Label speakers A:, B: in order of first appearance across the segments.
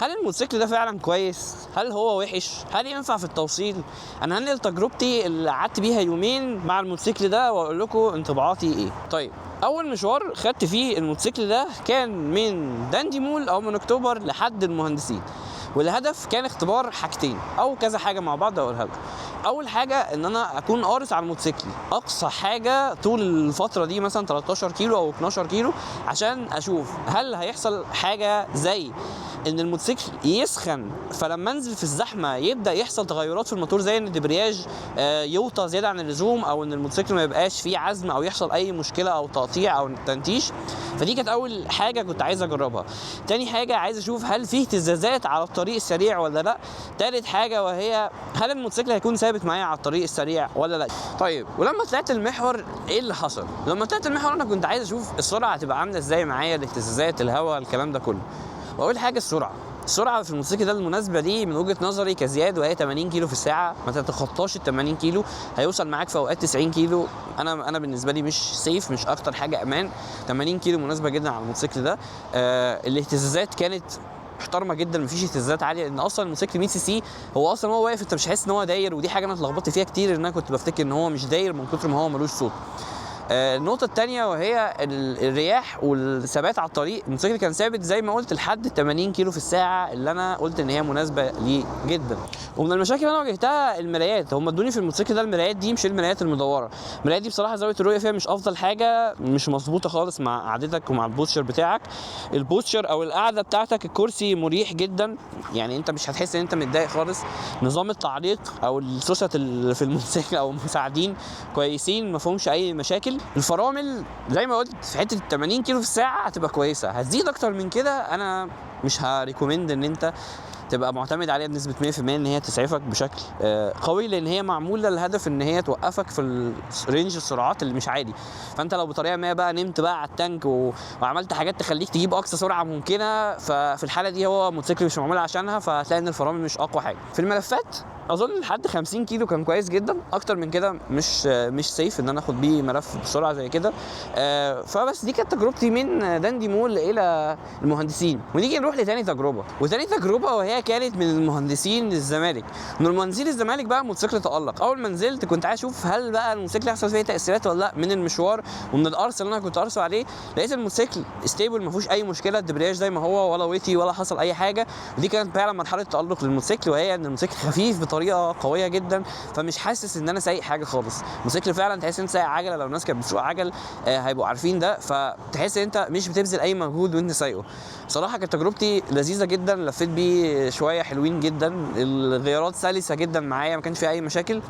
A: هل الموتوسيكل ده فعلا كويس؟ هل هو وحش؟ هل ينفع في التوصيل؟ انا هنقل تجربتي اللي قعدت بيها يومين مع الموتوسيكل ده واقول لكم انطباعاتي ايه. طيب، اول مشوار خدت فيه الموتوسيكل ده كان من داندي مول او من اكتوبر لحد المهندسين، والهدف كان اختبار حاجتين او كذا حاجه مع بعض اقولها لكم. اول حاجه ان انا اكون قارص على الموتوسيكل اقصى حاجه طول الفتره دي، مثلا 13 كيلو او 12 كيلو، عشان اشوف هل هيحصل حاجه زي ان الموتوسيكل يسخن فلما انزل في الزحمه يبدا يحصل تغيرات في الموتور، زي ان الدبرياج يوطى زياده عن اللزوم، او ان الموتوسيكل ما يبقاش فيه عزم او يحصل اي مشكله او تقطيع او تنتيش. فدي كانت اول حاجه كنت عايز اجربها. تاني حاجه عايز اشوف هل فيه اهتزازات على الطريق السريع ولا لا. تالت حاجه وهي هل الموتوسيكل هيكون ثابت معايا على الطريق السريع ولا لا. طيب، ولما طلعت المحور ايه اللي حصل؟ لما طلعت المحور انا كنت عايز اشوف السرعه هتبقى عامله ازاي معايا، الاهتزازات، الهواء، الكلام ده كله. واول حاجه السرعه في الموتوسيكل ده المناسبه دي من وجهه نظري كزياد، وهي 80 كيلو في الساعه، ما تتخطاش ال 80 كيلو. هيوصل معاك في اوقات 90 كيلو. انا بالنسبه لي مش سيف، مش اكتر حاجه امان. 80 كيلو مناسبه جدا على الموتوسيكل ده. الاهتزازات كانت محترمه جدا، مفيش اهتزازات عاليه، لان اصلا الموتوسيكل 100 سي سي هو اصلا هو واقف انت مش حاسس ان هو داير، ودي حاجه انا اتلخبطت فيها كتير، ان انا كنت بفتكر ان هو مش داير من كتر ما هو ملوش صوت. النقطة الثانية وهي الرياح والثبات على الطريق. الموتوسيكل كان ثابت زي ما قلت لحد 80 كيلو في الساعة، اللي أنا قلت إن هي مناسبة ليه جدا. ومن المشاكل اللي أنا واجهتها المرايات. هم ادوني في الموتوسيكل ده المرايات دي مش المرايات المدورة. المرايات دي بصراحة زاوية الرؤية فيها مش أفضل حاجة، مش مظبوطة خالص مع قعدتك ومع البوستشر بتاعك. البوستشر أو القعدة بتاعتك، الكرسي مريح جدا، يعني أنت مش هتحس إن أنت متضايق خالص. نظام التعليق أو السوست اللي في الموتوسيكل أو المساعدين كويسين، ما فيهمش أي مشاكل. الفرامل زي ما قلت في حته 80 كيلو في الساعه هتبقى كويسه. هتزيد اكتر من كده انا مش هريكومند ان انت تبقى معتمد عليها بنسبه 100% ان هي تسعفك بشكل قوي، لان هي معموله للهدف ان هي توقفك في رينج السرعات اللي مش عالي. فانت لو بطريقه ما بقى نمت بقى على التانك وعملت حاجات تخليك تجيب اقصى سرعه ممكنه، ففي الحاله دي هو موتوسيكل مش معمول عشانها، فهتلاقي ان الفرامل مش اقوى حاجه. في الملفات اظن لحد 50 كيلو كان كويس جدا، اكتر من كده مش سيف ان انا اخد بيه ملف بسرعه زي كده. فبس دي كانت تجربتي من داندي مول الى المهندسين. ونيجي نروح لتاني تجربه، وتاني تجربه وهي كانت من المهندسين للزمالك. من المهندسين للزمالك بقى موتوسيكل تألق. اول ما نزلت كنت عايز اشوف هل بقى الموتوسيكل هيحصل فيه تاثيرات ولا لا من المشوار ومن القرص اللي انا كنت قارصه عليه. لقيت الموتوسيكل ستيبل، ما فيهوش اي مشكله، الدبرياج زي ما هو ولا ويتي ولا حصل اي حاجه. ودي كانت فعلا مرحله تألق للموتوسيكل، وهي ان الموتوسيكل خفيف بطريقه قويه جدا، فمش حاسس ان انا سايق حاجه خالص. الموتوسيكل فعلا تحس ان انت سايق عجله، لو الناس كانت بتسوق عجل هيبقوا عارفين ده، فتحس ان انت مش بتبذل اي مجهود وانت سايقه. بصراحه كانت تجربتي لذيذه جدا، لفيت بيه شويه حلوين جدا، الغيارات سلسه جدا معايا، ما كانش فيها اي مشاكل.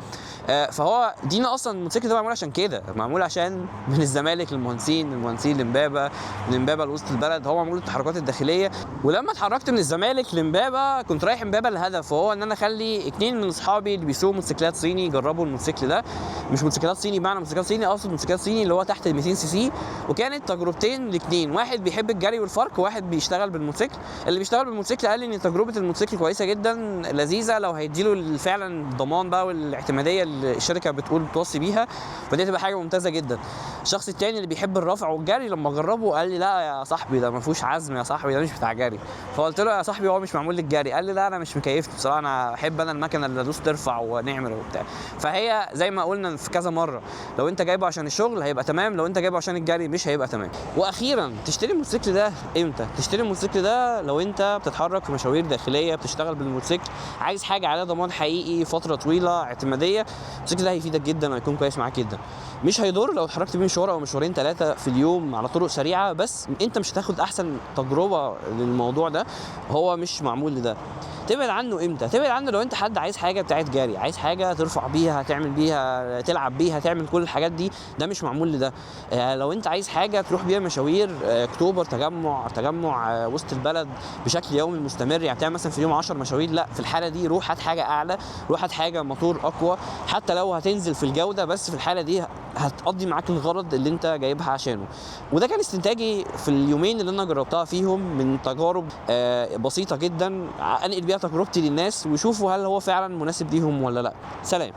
A: فهو دينا اصلا الموتوسيكل ده معمول عشان كده، معمول عشان من الزمالك للمهندسين، من المهندسين لامبابه، من امبابه لوسط البلد، هو معمول للتحركات الداخليه. ولما اتحركت من الزمالك لامبابه كنت رايح امبابه الهدف وهو ان انا اخلي 2 من اصحابي اللي بيسوقوا موتوسيكلات صيني يجربوا الموتوسيكل ده. مش موتوسيكلات صيني بمعنى موتوسيكلات صيني، اقصد موتوسيكلات صيني اللي هو تحت ال 200 سي سي. وكانت تجربتين لاثنين، واحد بيحب الجري والفرق، وواحد بيشتغل بالموتوسيكل. اللي بيشتغل بالموتوسيكل قال لي ان تجربه الموتوسيكل كويسه جدا لذيذه لو هيديله فعلا الضمان بقى والاعتماديه اللي الشركه بتقول بتوصي بيها، فدي هتبقى حاجه ممتازه جدا. الشخص الثاني اللي بيحب الرفع والجري لما جربه قال لي لا يا صاحبي ده ما فيهوش عزم، يا صاحبي ده مش بتاع جري. فقلت له يا صاحبي هو مش معمول للجري. قال لي لا انا مش مكيفته بصراحه، انا احب انا المكنه اللي ادوس ترفع ونعمل وبتاع. فهي زي ما قلنا في كذا مره، لو انت جايبه عشان الشغل هيبقى تمام، لو انت جايبه عشان الجري مش هيبقى تمام. واخيرا تشتري الموتوسيكل ده امتى؟ تشتري الموتوسيكل ده لو انت بتتحرك في مشاوير داخليه، بتشتغل بالموتوسيكل، عايز حاجه عليها ضمان حقيقي فتره طويله اعتماديه. الموتوسيكل ده هيفيدك جدا وهيكون كويس معاك جدا. مش هيضر لو اتحركت بيه مشوار او مشوارين 3 في اليوم على طرق سريعه، بس انت مش هتاخد احسن تجربه للموضوع ده، هو مش معمول لده. تبعد عنه امتى؟ تبعد عنه لو انت حد عايز حاجه بتاعت جري، عايز حاجه ترفع بيها، تعمل بيها، تلعب بيها، تعمل كل الحاجات دي، ده مش معمول لده. لو انت عايز حاجه تروح بيها مشاوير اكتوبر، تجمع وسط البلد بشكل يومي مستمر، يعني تعمل مثلا في اليوم 10 مشاوير، لا في الحاله دي روح هات حاجه اعلى، روح هات حاجه موتور اقوى، حتى لو هتنزل في الجوده، بس في الحاله دي هتقضي معاك الغرض اللي انت جايبها عشانه. وده كان استنتاجي في اليومين اللي انا جربتها فيهم من تجارب بسيطه جدا، انقل بيها تجربتي للناس ويشوفوا هل هو فعلا مناسب ليهم ولا لا. سلام.